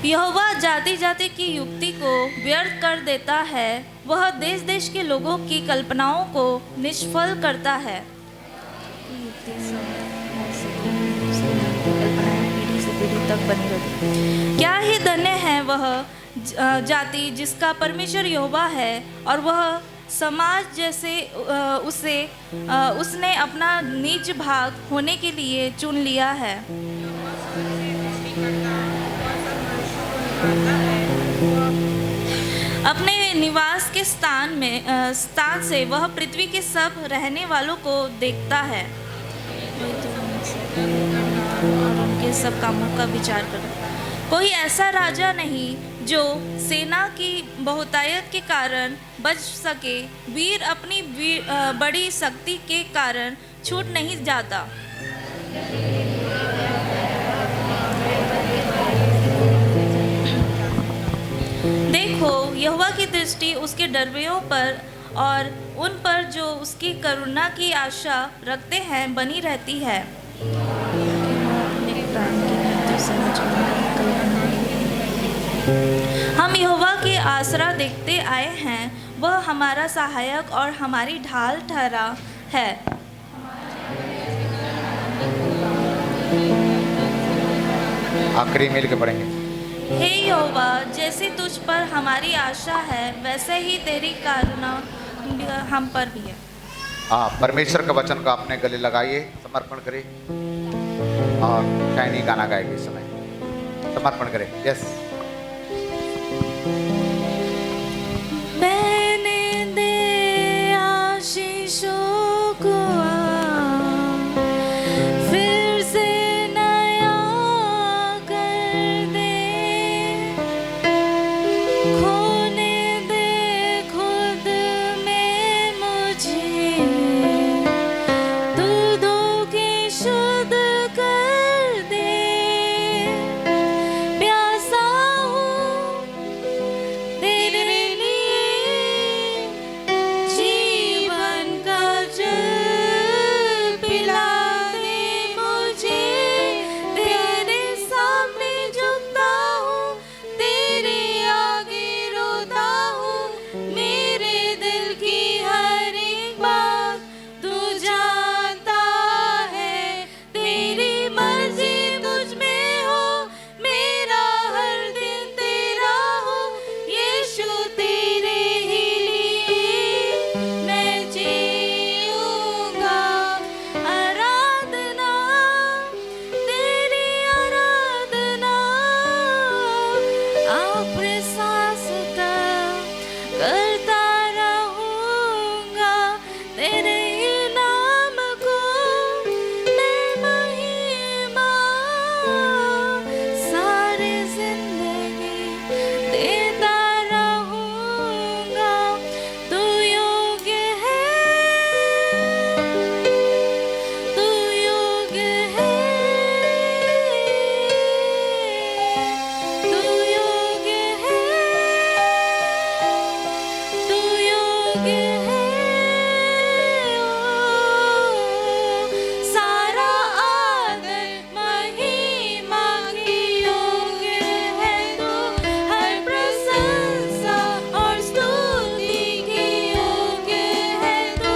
यहोवा जाति जाति की युक्ति को व्यर्थ कर देता है, वह देश देश के लोगों की कल्पनाओं को निष्फल करता है। पीढ़ी से पीढ़ी तक बनी रहती। क्या ही धन्य है वह जाति जिसका परमेश्वर यहोवा है, और वह समाज जैसे उसने अपना निज भाग होने के लिए चुन लिया है। अपने निवास के स्थान से वह पृथ्वी के सब रहने वालों को देखता है और उनके सब कामों का विचार करता। कोई ऐसा राजा नहीं जो सेना की बहुतायत के कारण बच सके। वीर अपनी बड़ी शक्ति के कारण छूट नहीं जाता। देखो, यहोवा की दृष्टि उसके डरवैयों पर और उन पर जो उसकी करुणा की आशा रखते हैं बनी रहती है। हम यहोवा के आसरा देखते आए हैं, वह हमारा सहायक और हमारी ढाल ठहरा है। आखिरी मिल के पढ़ेंगे। हे यहोवा, जैसे तुझ पर हमारी आशा है, वैसे ही तेरी करुणा हम पर भी है। परमेश्वर का वचन को अपने गले लगाइए, समर्पण करें और शाइनी गाना गाएगी इस समय। समर्पण करें। यस। मैंने दे आशीषों को फिर से नया कर दे, खोने दे खुद में मुझे, तू धो के शुद्ध कर दे। प्यासा हूँ तेरे लिए, जीवन का जल पिला दे मुझे। तेरे सामने झुकता हूँ, तेरे आगे रोता हूँ। मेरे दिल की हर एक बात तू जानता है। तेरी मर्जी तुझ में हो, मेरा हर दिन तेरा हो। यीशु तेरे ही लिए मैं जीऊंगा। आराधना, तेरी आराधना, अपने सांस तक करता रहूंगा। तेरे ही नाम को मैं महिमा सारी जिंदगी देता रहूंगा। तू योग्य है, तू योग्य है, तू योग्य है, तू योग्य है। सारा आदर महिमा की योग्य है तू। हर प्रशंसा और स्तुति की योग्य है तू।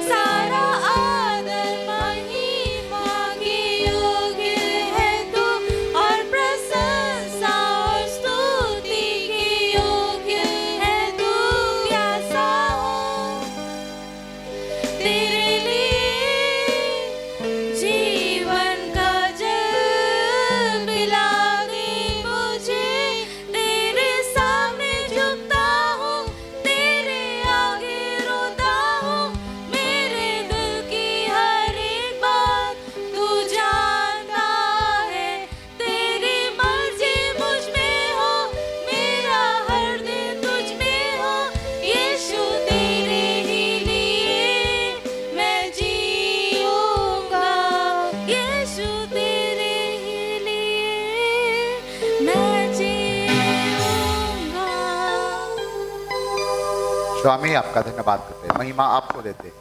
सारा आदर महिमा की योग्य है तू। और प्रशंसा और स्तुति की योग्य है तू। प्यासा हूँ तेरे लिए, जीवन का जल पिला दे मुझे। तेरे सामने झुकता हूँ, तेरे आगे रोता हूँ। मेरे दिल की हर एक बात तू जानता है। तेरी मर्जी मुझ में हो, मेरा हर दिन तुझ में हो। यीशु तेरे ही लिए मैं जीऊंगा। यीशु तेरे ही लिए मैं जीऊंगा। स्वामी आपका धन्यवाद करते हैं, महिमा आपको देते हैं।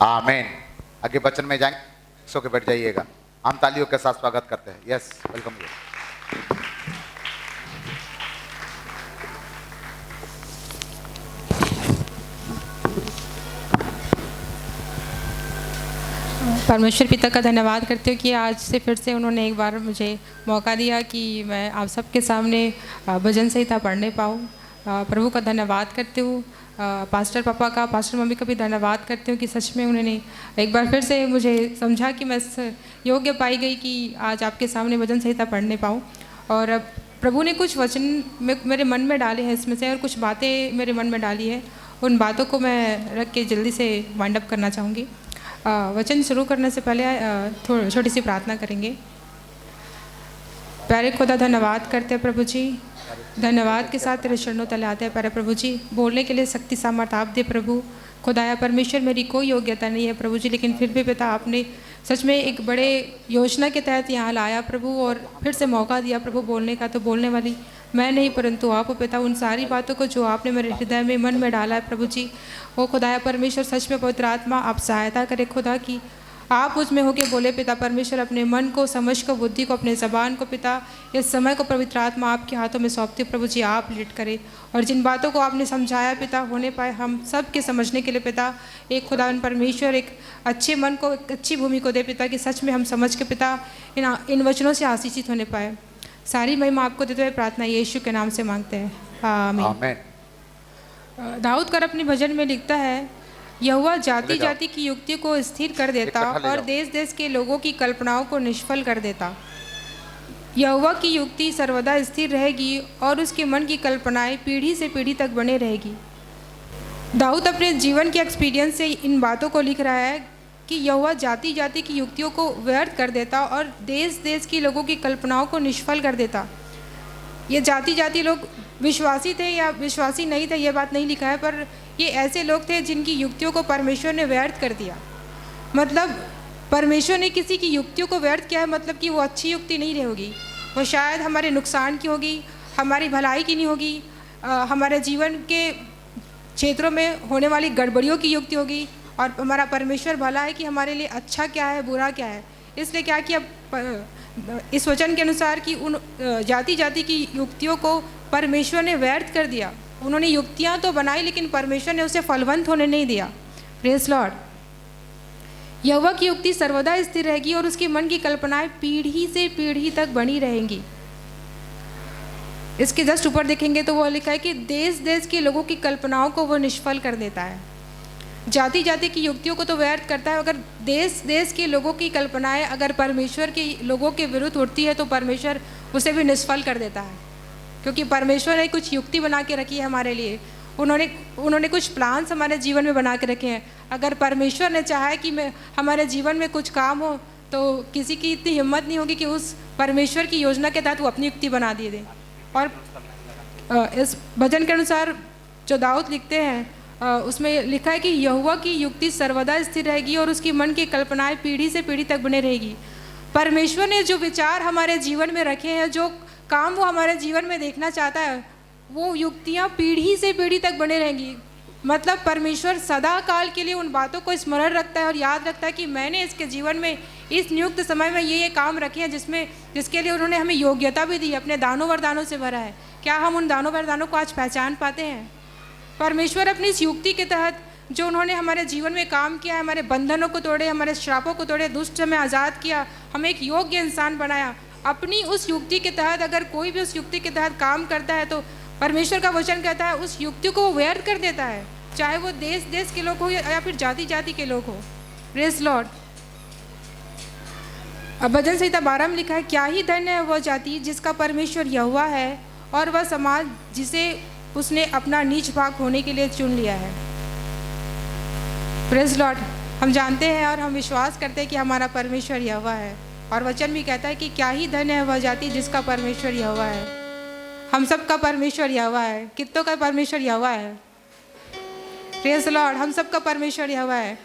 आमीन। आगे वचन में जाएंगे, सो के बैठ जाइएगा। हम तालियों के साथ स्वागत करते हैं। Yes, welcome. परमेश्वर पिता का धन्यवाद करती हूँ कि आज से फिर से उन्होंने एक बार मुझे मौका दिया कि मैं आप सबके सामने भजन संहिता पढ़ने पाऊँ। प्रभु का धन्यवाद करती हूँ। पास्टर पापा का, पास्टर मम्मी का भी धन्यवाद करती हूँ कि सच में उन्होंने एक बार फिर से मुझे समझा कि मैं योग्य पाई गई कि आज आपके सामने भजन संहिता पढ़ने पाऊँ। और प्रभु ने कुछ वचन मेरे मन में डाले हैं इसमें से, और कुछ बातें मेरे मन में डाली है। उन बातों को मैं रख के जल्दी से वाइंड अप करना चाहूँगी। वचन शुरू करने से पहले थोड़ी छोटी सी प्रार्थना करेंगे। प्यारे खुदा, धन्यवाद करते हैं प्रभु जी, धन्यवाद के साथ तेरे चरणों तले आते हैं प्यारे प्रभु जी। बोलने के लिए शक्ति सामर्थ आप दे प्रभु। खुदाया परमेश्वर, मेरी कोई योग्यता नहीं है प्रभु जी, लेकिन फिर भी पिता आपने सच में एक बड़े योजना के तहत यहाँ लाया प्रभु, और फिर से मौका दिया प्रभु बोलने का। तो बोलने वाली मैं नहीं परंतु आप हो पिता। उन सारी बातों को जो आपने मेरे हृदय में, मन में डाला है प्रभु जी, वो खुदाया परमेश्वर सच में पवित्र आत्मा आप सहायता करें खुदा की आप मुझ में होके बोले पिता परमेश्वर। अपने मन को, समझ को, बुद्धि को, अपने ज़बान को पिता, इस समय को पवित्र आत्मा आपके हाथों में सौंपती हूँ प्रभु जी। आप लीड करें, और जिन बातों को आपने समझाया पिता होने पाए हम सब के समझने के लिए पिता, एक खुदा परमेश्वर एक अच्छे मन को, एक अच्छी भूमि को दे पिता, कि सच में हम समझ के पिता इन वचनों से आशीषित होने पाए। सारी महिमा आपको देते हुए प्रार्थना यीशु के नाम से मांगते हैं, आमीन। दाऊद कर अपने भजन में लिखता है, यहोवा जाति जाति की युक्ति को स्थिर कर देता और देश देश के लोगों की कल्पनाओं को निष्फल कर देता। यहोवा की युक्ति सर्वदा स्थिर रहेगी और उसके मन की कल्पनाएं पीढ़ी से पीढ़ी तक बने रहेगी। दाऊद अपने जीवन के एक्सपीरियंस से इन बातों को लिख रहा है कि यहोवा जाति जाति की युक्तियों को व्यर्थ कर देता और देश देश की लोगों की कल्पनाओं को निष्फल कर देता। ये जाति जाति लोग विश्वासी थे या विश्वासी नहीं थे, ये बात नहीं लिखा है, पर ये ऐसे लोग थे जिनकी युक्तियों को परमेश्वर ने व्यर्थ कर दिया। मतलब परमेश्वर ने किसी की युक्तियों को व्यर्थ किया है, मतलब कि वो अच्छी युक्ति नहीं होगी, वो शायद हमारे नुकसान की होगी, हमारी भलाई की नहीं होगी, हमारे जीवन के क्षेत्रों में होने वाली गड़बड़ियों की युक्ति होगी। और हमारा परमेश्वर भला है कि हमारे लिए अच्छा क्या है, बुरा क्या है। इसलिए क्या किया इस वचन के अनुसार कि उन जाति जाति की युक्तियों को परमेश्वर ने व्यर्थ कर दिया। उन्होंने युक्तियां तो बनाई लेकिन परमेश्वर ने उसे फलवंत होने नहीं दिया। Praise Lord. यहोवा की युक्ति सर्वदा स्थिर रहेगी और उसके मन की कल्पनाएं पीढ़ी से पीढ़ी तक बनी रहेंगी। इसके जस्ट ऊपर देखेंगे तो वो लिखा है कि देश देश के लोगों की कल्पनाओं को वो निष्फल कर देता है। जाति जाति की युक्तियों को तो व्यर्थ करता है, अगर देश देश के लोगों की कल्पनाएं अगर परमेश्वर के लोगों के विरुद्ध उठती है तो परमेश्वर उसे भी निष्फल कर देता है। क्योंकि परमेश्वर ने कुछ युक्ति बना के रखी है हमारे लिए, उन्होंने कुछ प्लान्स हमारे जीवन में बना के रखे हैं। अगर परमेश्वर ने चाहा है कि हमारे जीवन में कुछ काम हो तो किसी की इतनी हिम्मत नहीं होगी कि उस परमेश्वर की योजना के तहत वो अपनी युक्ति बना दिए दें। और इस भजन के अनुसार जो दाऊद लिखते हैं उसमें लिखा है कि यहोवा की युक्ति सर्वदा स्थिर रहेगी और उसकी मन की कल्पनाएं पीढ़ी से पीढ़ी तक बने रहेगी। परमेश्वर ने जो विचार हमारे जीवन में रखे हैं, जो काम वो हमारे जीवन में देखना चाहता है, वो युक्तियाँ पीढ़ी से पीढ़ी तक बने रहेंगी। मतलब परमेश्वर सदा काल के लिए उन बातों को स्मरण रखता है और याद रखता है कि मैंने इसके जीवन में इस नियुक्त समय में ये काम रखे हैं जिसके लिए उन्होंने हमें योग्यता भी दी है, अपने दानों वरदानों से भरा है। क्या हम उन दानों वरदानों को आज पहचान पाते हैं? परमेश्वर अपनी इस युक्ति के तहत जो उन्होंने हमारे जीवन में काम किया है, हमारे बंधनों को तोड़े, हमारे श्रापों को तोड़े, दुष्ट में आज़ाद किया, हमें एक योग्य इंसान बनाया। अपनी उस युक्ति के तहत अगर कोई भी उस युक्ति के तहत काम करता है तो परमेश्वर का वचन कहता है उस युक्ति को वो व्यर्थ कर देता है, चाहे वो देश देश के लोग हो या फिर जाति जाति के लोग हो। Praise Lord. अब भजन संहिता 12 में लिखा है, क्या ही धन्य है वह जाति जिसका परमेश्वर यहोवा है और वह समाज जिसे उसने अपना नीच भाग होने के लिए चुन लिया है। Praise Lord. हम जानते हैं और हम विश्वास करते हैं कि हमारा परमेश्वर यहोवा है, और वचन भी कहता है कि क्या ही धन्य है वह जाति जिसका परमेश्वर यहोवा है। हम सब का परमेश्वर यहोवा है। कितनों का परमेश्वर यहोवा है? Praise Lord. हम सब का परमेश्वर यहोवा है।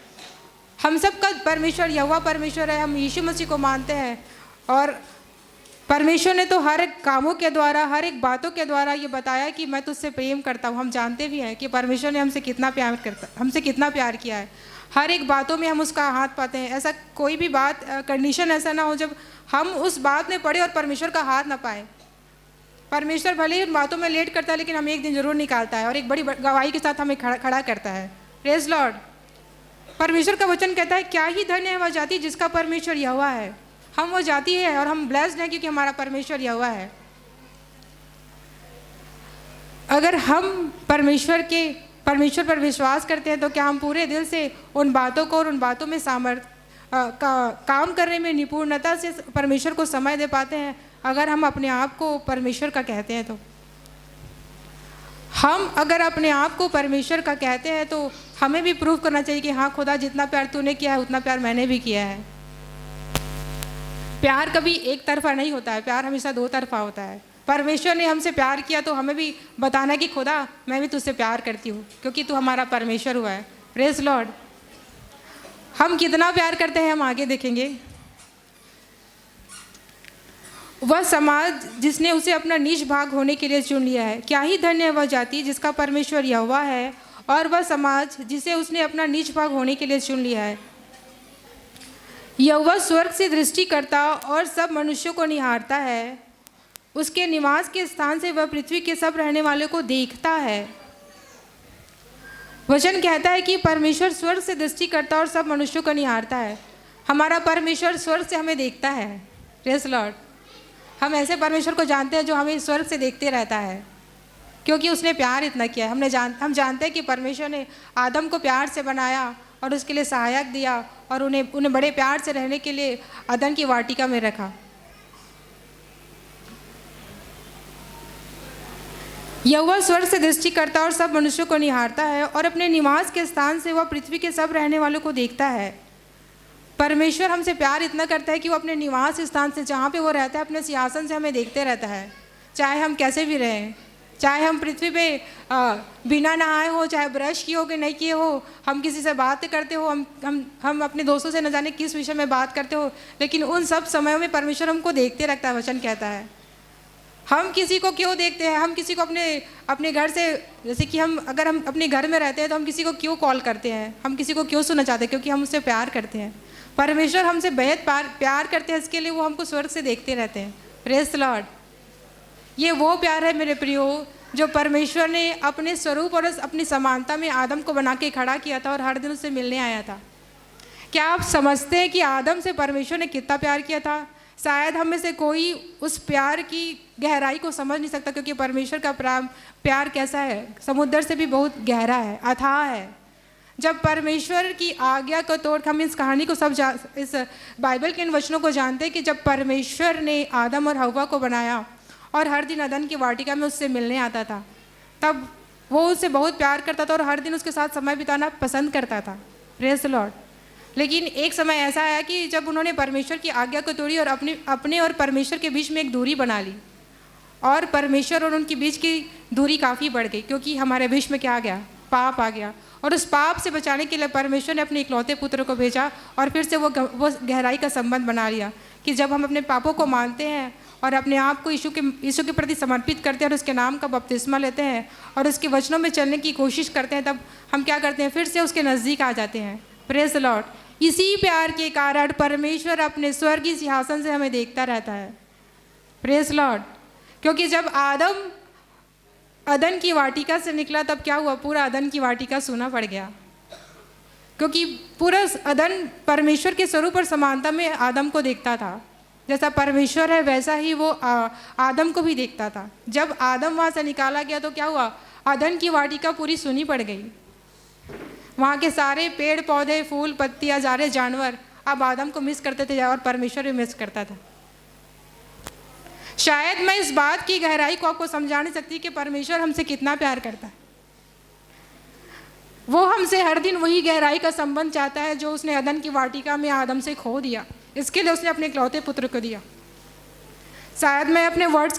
हम सब का परमेश्वर यहोवा परमेश्वर है। हम यीशु मसीह को मानते हैं और परमेश्वर ने तो हर एक कामों के द्वारा, हर एक बातों के द्वारा ये बताया कि मैं तुझसे प्रेम करता हूँ। हम जानते भी हैं कि परमेश्वर ने हमसे कितना प्यार किया है। हर एक बातों में हम उसका हाथ पाते हैं। ऐसा कोई भी बात कंडीशन ऐसा ना हो जब हम उस बात में पड़े और परमेश्वर का हाथ ना पाए। परमेश्वर भले ही उन बातों में लेट करता है, लेकिन हमें एक दिन जरूर निकालता है और एक बड़ी गवाही के साथ हमें खड़ा करता है। Praise Lord. परमेश्वर का वचन कहता है, क्या ही धन्य है वह जाति जिसका परमेश्वर यहोवा है। हम वो जाति है और हम ब्लेस्ड हैं क्योंकि हमारा परमेश्वर यहोवा है। अगर हम परमेश्वर पर विश्वास करते हैं तो क्या हम पूरे दिल से उन बातों को और उन बातों में काम करने में निपुणता से परमेश्वर को समय दे पाते हैं? अगर हम अपने आप को परमेश्वर का कहते हैं तो अगर अपने आप को परमेश्वर का कहते हैं तो हमें भी प्रूव करना चाहिए कि हाँ खुदा, जितना प्यार तूने किया है उतना प्यार मैंने भी किया है। प्यार कभी एक तरफा नहीं होता है, प्यार हमेशा दो तरफा होता है। परमेश्वर ने हमसे प्यार किया तो हमें भी बताना कि खुदा, मैं भी तुझसे प्यार करती हूँ क्योंकि तू हमारा परमेश्वर हुआ है। Praise Lord. हम कितना प्यार करते हैं हम आगे देखेंगे। वह समाज जिसने उसे अपना नीच भाग होने के लिए चुन लिया है। क्या ही धन्य है वह जाति जिसका परमेश्वर यहोवा है, और वह समाज जिसे उसने अपना नीच भाग होने के लिए चुन लिया है। यहोवा स्वर्ग से दृष्टि करता और सब मनुष्यों को निहारता है। उसके निवास के स्थान से वह पृथ्वी के सब रहने वालों को देखता है। वचन कहता है कि परमेश्वर स्वर्ग से दृष्टि करता और सब मनुष्यों को निहारता है। हमारा परमेश्वर स्वर्ग से हमें देखता है। Praise Lord. हम ऐसे परमेश्वर को जानते हैं जो हमें स्वर्ग से देखते रहता है क्योंकि उसने प्यार इतना किया है। हम जानते हैं कि परमेश्वर ने आदम को प्यार से बनाया और उसके लिए सहायक दिया और उन्हें बड़े प्यार से रहने के लिए अदन की वाटिका में रखा। यहोवा स्वर्ग से दृष्टि करता और सब मनुष्यों को निहारता है और अपने निवास के स्थान से वह पृथ्वी के सब रहने वालों को देखता है। परमेश्वर हमसे प्यार इतना करता है कि वो अपने निवास स्थान से, जहाँ पे वो रहता है, अपने सिंहासन से हमें देखते रहता है। चाहे हम कैसे भी रहें, चाहे हम पृथ्वी पे बिना नहाए हो, चाहे ब्रश किए हो कि नहीं किए हो, हम किसी से बात करते हो, हम अपने दोस्तों से न जाने किस विषय में बात करते हो, लेकिन उन सब समयों में परमेश्वर हमको देखते रखता है। वचन कहता है हम किसी को क्यों देखते हैं, हम किसी को अपने घर से, जैसे कि अगर हम अपने घर में रहते हैं तो हम किसी को क्यों कॉल करते हैं, हम किसी को क्यों सुनना चाहते हैं? क्योंकि हम उससे प्यार करते हैं। परमेश्वर हमसे बेहद प्यार करते हैं, इसके लिए वो हमको स्वर्ग से देखते रहते हैं। Praise Lord. ये वो प्यार है मेरे प्रियो जो परमेश्वर ने अपने स्वरूप और अपनी समानता में आदम को बना के खड़ा किया था और हर दिन उससे मिलने आया था। क्या आप समझते हैं कि आदम से परमेश्वर ने कितना प्यार किया था? शायद हम में से कोई उस प्यार की गहराई को समझ नहीं सकता क्योंकि परमेश्वर का प्यार कैसा है, समुद्र से भी बहुत गहरा है, अथाह है। जब परमेश्वर की आज्ञा को तोड़, हम इस कहानी को इस बाइबल के इन वचनों को जानते हैं कि जब परमेश्वर ने आदम और हव्वा को बनाया और हर दिन अदन की वाटिका में उससे मिलने आता था, तब वो उससे बहुत प्यार करता था और हर दिन उसके साथ समय बिताना पसंद करता था। Praise the Lord. लेकिन एक समय ऐसा आया कि जब उन्होंने परमेश्वर की आज्ञा को तोड़ी और अपने और परमेश्वर के बीच में एक दूरी बना ली और परमेश्वर और उनके बीच की दूरी काफ़ी बढ़ गई क्योंकि हमारे बीच में क्या आ गया? पाप आ गया। और उस पाप से बचाने के लिए परमेश्वर ने अपने इकलौते पुत्र को भेजा और फिर से वो गहराई का संबंध बना लिया कि जब हम अपने पापों को मानते हैं और अपने आप को यीशु के प्रति समर्पित करते हैं और उसके नाम का बपतिस्मा लेते हैं और उसके वचनों में चलने की कोशिश करते हैं, तब हम क्या करते हैं? फिर से उसके नज़दीक आ जाते हैं। Praise the Lord. इसी प्यार के कारण परमेश्वर अपने स्वर्गीय सिंहासन से हमें देखता रहता है। Praise Lord. क्योंकि जब आदम अदन की वाटिका से निकला तब क्या हुआ? पूरा अदन की वाटिका सूना पड़ गया क्योंकि पूरा अदन परमेश्वर के स्वरूप और समानता में आदम को देखता था। जैसा परमेश्वर है वैसा ही वो आदम को भी देखता था। जब आदम वहाँ से निकाला गया तो क्या हुआ? अदन की वाटिका पूरी सूनी पड़ गई। वहाँ के सारे पेड़ पौधे, फूल, पत्तियाँ, सारे जानवर अब आदम को मिस करते थे और परमेश्वर भी मिस करता था। शायद मैं इस बात की गहराई को आपको समझा नहीं सकती कि परमेश्वर हमसे कितना प्यार करता है। वो हमसे हर दिन वही गहराई का संबंध चाहता है जो उसने अदन की वाटिका में आदम से खो दिया। इसके लिए उसने अपने इकलौते पुत्र को दिया। शायद मैं अपने वर्ड्स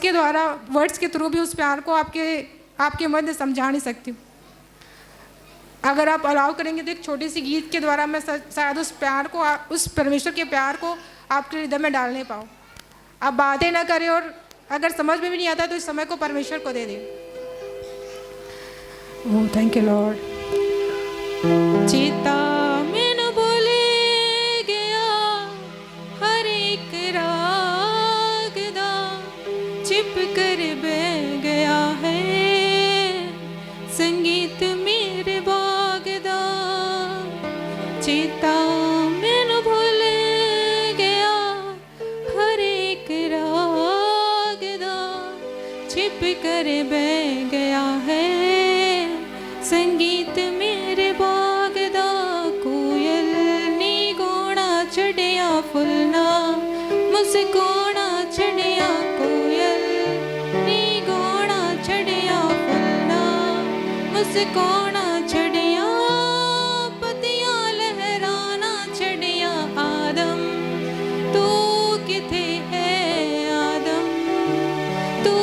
के थ्रू भी उस प्यार को आपके मध्य समझा नहीं सकती हूँ। अगर आप अलाउ करेंगे तो एक छोटी सी गीत के द्वारा मैं शायद उस परमेश्वर के प्यार को आपके हृदय में डालने पाऊँ। आप बातें ना करें और अगर समझ में भी नहीं आता तो इस समय को परमेश्वर को दे दें। Oh thank you Lord. चिता में छिप कर बह गया है संगीत मेरे बागदा चेता मैनू भूल गया हर एक राग दा छिप कर बह गया है संगीत मेरे बागदा कोयल नी गोणा चढ़िया फुलना मुस्कोना चढ़िया कोयल नी गोणा चढ़िया फुलना मुस्कोना चढ़िया पतियां लहराना चढ़िया आदम तू किथे है आदम तू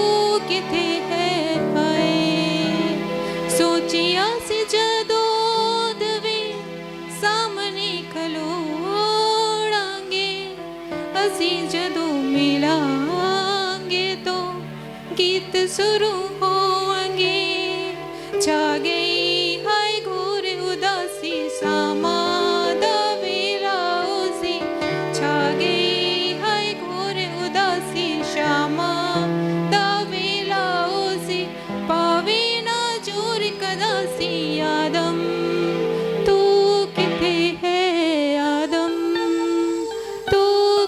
किथे है हाय सोचिया सी जदों दवे सामने खलोड़ांगे असी जदों मिलांगे तो गीत शुरू होंगे छा गई हाय घोर उदासी सामा दा वेला उसी छा गई हाय घोर उदासी श्यामा दा वेला उसी पावे ना जोर कदासी आदम तू किथे है आदम तू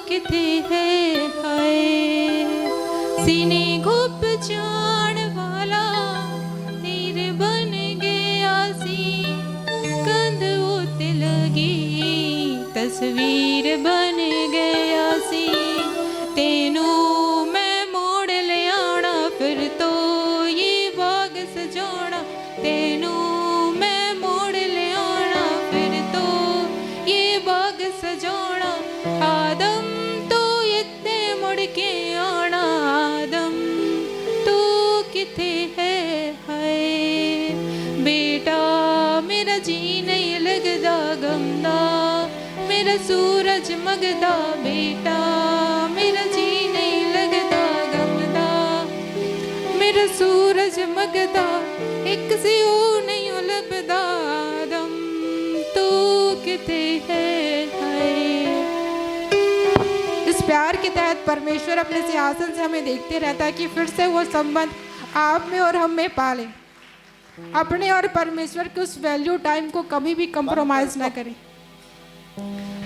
किथे है हाय सीने घुप जान वाला तीर बन गया सी कंध उते लगी तस्वीर बन गया सी तेनू मैं मोड़ ले आना फिर तो ये बाग सजाना तेनू मैं मोड़ ले आना फिर तो ये बाग सजाना आदम तो इत्ते मुड़ के आना आदम तू किथे है हाय बेटा मेरा जी नहीं लगदा गमदा मेरा सूरज मगदा बेटा मेरा जी नहीं लगदा गमदा मेरा सूरज मगदा एक सी ओ नहीं लभदा आदम तू किथे है हाय इस प्यार के तहत परमेश्वर अपने सिंहासन से हमें देखते रहता है कि फिर से वो संबंध आप में और हम में पाले अपने और परमेश्वर के उस वैल्यू टाइम को कभी भी कंप्रोमाइज ना करें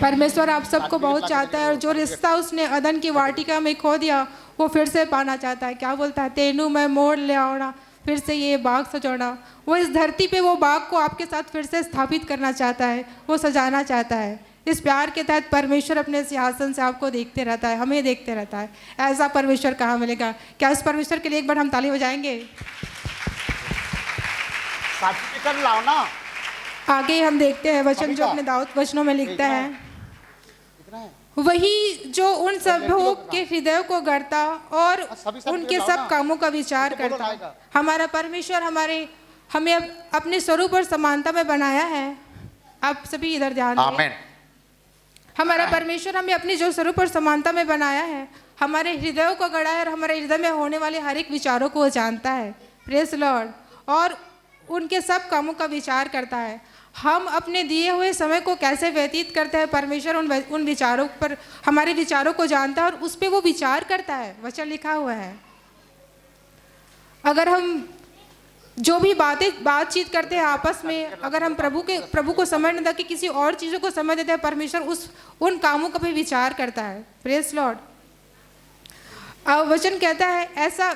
परमेश्वर आप सबको बहुत चाहता है और जो रिश्ता उसने अदन की वाटिका में खो दिया वो फिर से पाना चाहता है क्या बोलता है तेनू मैं मोड़ ले आना फिर से ये बाग सजाना वो इस धरती पे वो बाग को आपके साथ फिर से स्थापित करना चाहता है वो सजाना चाहता है इस प्यार के तहत परमेश्वर अपने सिंहासन से आपको देखते रहता है हमें देखते रहता है ऐसा परमेश्वर कहाँ मिलेगा क्या उस परमेश्वर के लिए एक बार हम ताली बजाएंगे सर्टिफिकेट लाओ ना आगे हम देखते हैं वचन जो अपने दाऊद वचनों में लिखता है कितना है वही जो उन सबों के हृदय को गढ़ता और उनके सब कामों का विचार करता है हमारा परमेश्वर हमें अपने स्वरूप और समानता में बनाया है आप सभी इधर ध्यान दें आमीन हमारा परमेश्वर हमें अपनी जो स्वरूप और समानता में बनाया है हमारे हृदयों को गढ़ा है और हमारे हृदय में होने वाले हर एक विचारों को वो जानता है प्रेज लॉर्ड और उनके सब कामों का विचार करता है हम अपने दिए हुए समय को कैसे व्यतीत करते हैं परमेश्वर उन विचारों पर हमारे विचारों को जानता है और उस पर वो विचार करता है वचन लिखा हुआ है अगर हम जो भी बातचीत करते हैं आपस में अगर हम प्रभु को समय न दे कि किसी और चीज़ों को समय देते हैं परमेश्वर उन कामों का भी विचार करता है प्रेज लॉर्ड वचन कहता है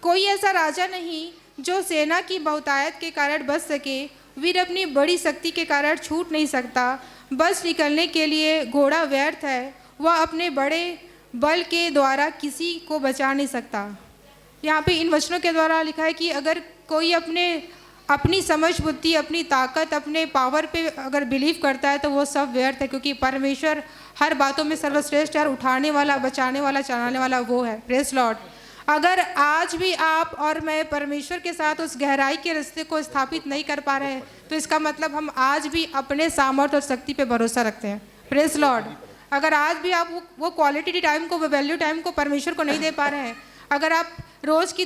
कोई ऐसा राजा नहीं जो सेना की बहुतायत के कारण बच सके वीर अपनी बड़ी शक्ति के कारण छूट नहीं सकता बस निकलने के लिए घोड़ा व्यर्थ है वह अपने बड़े बल के द्वारा किसी को बचा नहीं सकता यहाँ पे इन वचनों के द्वारा लिखा है कि अगर कोई अपनी समझ बुद्धि अपनी ताकत अपने पावर पे अगर बिलीव करता है तो वो सब व्यर्थ है क्योंकि परमेश्वर हर बातों में सर्वश्रेष्ठ है उठाने वाला बचाने वाला चलाने वाला वो है प्रेज लॉर्ड अगर आज भी आप और मैं परमेश्वर के साथ उस गहराई के रिश्ते को स्थापित नहीं कर पा रहे हैं तो इसका मतलब हम आज भी अपने सामर्थ्य और शक्ति पे भरोसा रखते हैं प्रेज लॉर्ड अगर आज भी आप वो क्वालिटी टाइम को वो वैल्यू टाइम को परमेश्वर को नहीं दे पा रहे हैं अगर आप रोज़ की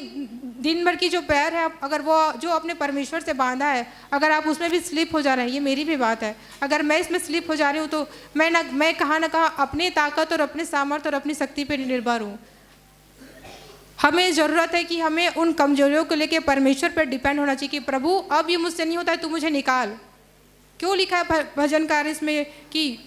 दिन भर की जो प्यार है अगर वो जो अपने परमेश्वर से बांधा है अगर आप उसमें भी स्लिप हो जा रहे हैं ये मेरी भी बात है अगर मैं इसमें स्लिप हो जा रही हूँ तो मैं कहाँ ना कहाँ अपनी ताकत और अपने सामर्थ्य और अपनी शक्ति पर निर्भर हूँ हमें ज़रूरत है कि हमें उन कमजोरियों को लेके परमेश्वर पर डिपेंड होना चाहिए कि प्रभु अब ये मुझसे नहीं होता है, तू मुझे निकाल। क्यों लिखा है भजनकार इसमें कि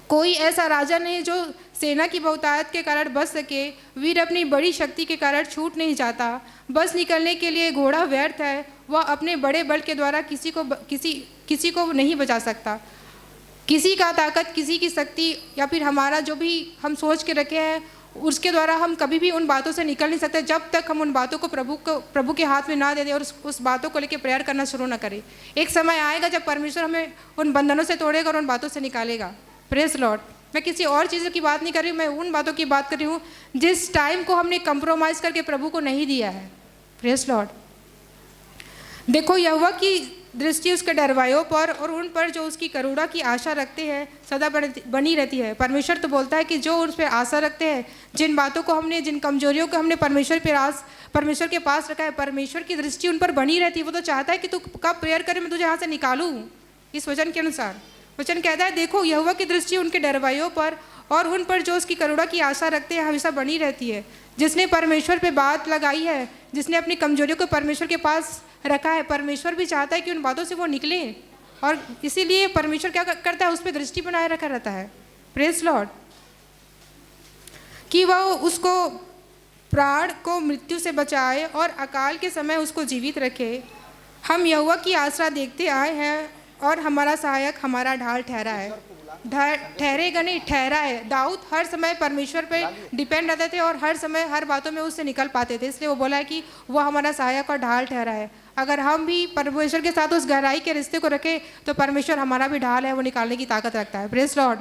कोई ऐसा राजा नहीं जो सेना की बहुतायत के कारण बच सके, वीर अपनी बड़ी शक्ति के कारण छूट नहीं जाता, बस निकलने के लिए घोड़ा व्यर्थ है, वह अपने बड़े बल के द्वारा किसी को नहीं बचा सकता। किसी का ताकत, किसी की शक्ति या फिर हमारा जो भी हम सोच के रखे हैं उसके द्वारा हम कभी भी उन बातों से निकल नहीं सकते जब तक हम उन बातों को प्रभु के हाथ में ना दे दें और उस बातों को लेकर प्रेयर करना शुरू ना करें। एक समय आएगा जब परमेश्वर हमें उन बंधनों से तोड़ेगा और उन बातों से निकालेगा। Praise Lord. मैं किसी और चीज़ों की बात नहीं कर रही हूँ, मैं उन बातों की बात कर रही हूँ जिस टाइम को हमने कंप्रोमाइज़ करके प्रभु को नहीं दिया है। Praise Lord. देखो यहोवा की दृष्टि उसके डरवायों पर और उन पर जो उसकी करुणा की आशा रखते हैं सदा बनी रहती है। परमेश्वर तो बोलता है कि जो उस पर आशा रखते हैं, जिन बातों को हमने, जिन कमजोरियों को हमने परमेश्वर के पास रखा है, परमेश्वर की दृष्टि उन पर बनी रहती है। वो तो चाहता है कि तू कब प्रेयर करे मैं तुझे यहाँ से निकालूँ। इस वचन के अनुसार वचन कहता है देखो यहोवा की दृष्टि उनके डरवाइयों पर और उन पर जो उसकी करुणा की आशा रखते हैं हमेशा बनी रहती है। जिसने परमेश्वर पे बात लगाई है, जिसने अपनी कमजोरियों को परमेश्वर के पास रखा है, परमेश्वर भी चाहता है कि उन बातों से वो निकले और इसीलिए परमेश्वर क्या करता है, उस पर दृष्टि बनाए रखा रहता है। Praise Lord. कि वह उसको प्राण को मृत्यु से बचाए और अकाल के समय उसको जीवित रखे। हम यहोवा की आसरा देखते आए हैं और हमारा सहायक हमारा ढाल ठहरा है। ठहरेगा नहीं, ठहरा है। दाऊद हर समय परमेश्वर पे डिपेंड रहते थे और हर समय हर बातों में उससे निकल पाते थे, इसलिए वो बोला है कि वो हमारा सहायक और ढाल ठहरा है। अगर हम भी परमेश्वर के साथ उस गहराई के रिश्ते को रखें तो परमेश्वर हमारा भी ढाल है, वो निकालने की ताकत रखता है। Praise Lord.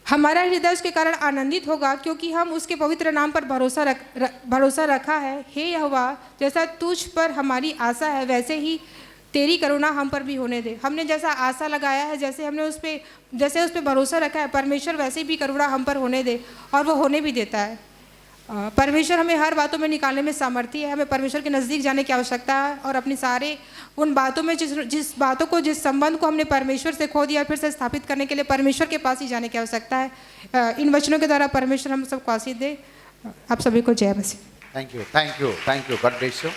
हमारा हृदय उसके कारण आनंदित होगा क्योंकि हम उसके पवित्र नाम पर भरोसा रखा है। हे यहोवा, जैसा तुझ पर हमारी आशा है वैसे ही तेरी करुणा हम पर भी होने दे। हमने जैसा आशा लगाया है, जैसे हमने उस पर भरोसा रखा है, परमेश्वर वैसे भी करुणा हम पर होने दे और वो होने भी देता है। परमेश्वर हमें हर बातों में निकालने में सामर्थ्य है। हमें परमेश्वर के नज़दीक जाने की आवश्यकता है और अपनी सारे उन बातों में जिस संबंध को हमने परमेश्वर से खो दिया फिर से स्थापित करने के लिए परमेश्वर के पास ही जाने की आवश्यकता है। इन वचनों के द्वारा परमेश्वर हम सबको आशीष दे। आप सभी को जय मसीह। Thank you, thank you, thank you. God bless you.